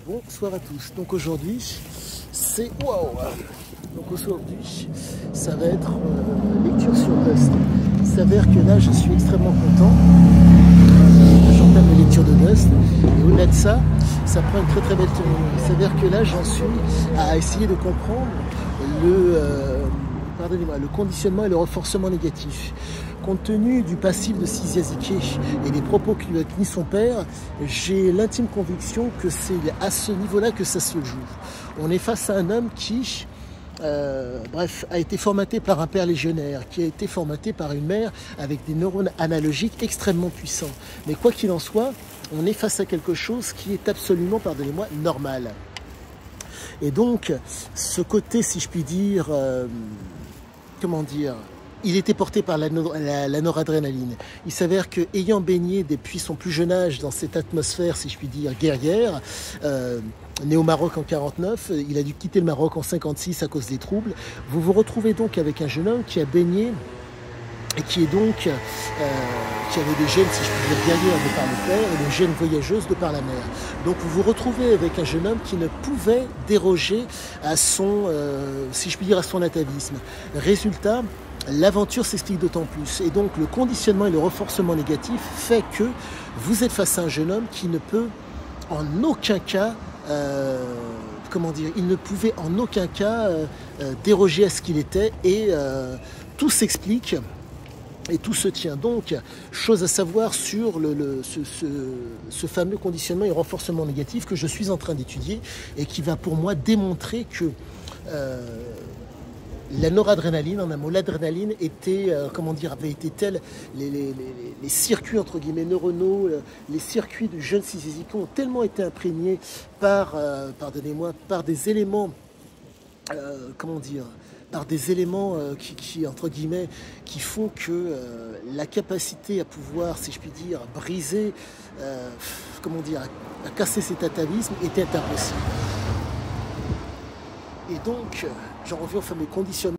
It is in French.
Bonsoir à tous. Donc aujourd'hui, c'est waouh. Donc aujourd'hui, ça va être lecture sur Dust. Il s'avère que là, je suis extrêmement content. J'entame la lecture de Dust. Et au-delà de ça, ça prend une très très belle tenue. Il s'avère que là, j'en suis à essayer de comprendre le conditionnement et le renforcement négatif. Compte tenu du passif de Siziazike et des propos qu'il a tenus son père, j'ai l'intime conviction que c'est à ce niveau-là que ça se joue. On est face à un homme qui, a été formaté par un père légionnaire, qui a été formaté par une mère avec des neurones analogiques extrêmement puissants. Mais quoi qu'il en soit, on est face à quelque chose qui est absolument, pardonnez-moi, normal. Et donc, ce côté, si je puis dire, il était porté par la noradrénaline. Il s'avère qu'ayant baigné depuis son plus jeune âge dans cette atmosphère, si je puis dire, guerrière, né au Maroc en 49, il a dû quitter le Maroc en 56 à cause des troubles. Vous vous retrouvez donc avec un jeune homme qui a baigné et qui est donc qui avait des gènes, si je puis dire, guerrières de par le père et des gènes voyageuses de par la mère. Donc vous vous retrouvez avec un jeune homme qui ne pouvait déroger à son, si je puis dire, à son atavisme. Résultat, l'aventure s'explique d'autant plus. Et donc le conditionnement et le renforcement négatif fait que vous êtes face à un jeune homme qui ne peut en aucun cas, il ne pouvait en aucun cas déroger à ce qu'il était et tout s'explique. Et tout se tient. Donc, chose à savoir sur ce fameux conditionnement et renforcement négatif que je suis en train d'étudier et qui va pour moi démontrer que la noradrénaline, en un mot, l'adrénaline avait été telle, les circuits entre guillemets neuronaux, les circuits du jeune Siziazike ont tellement été imprégnés par des éléments, par des éléments entre guillemets, qui font que la capacité à pouvoir, si je puis dire, briser, à casser cet atavisme était impossible. Et donc, j'en reviens au fameux conditionnement.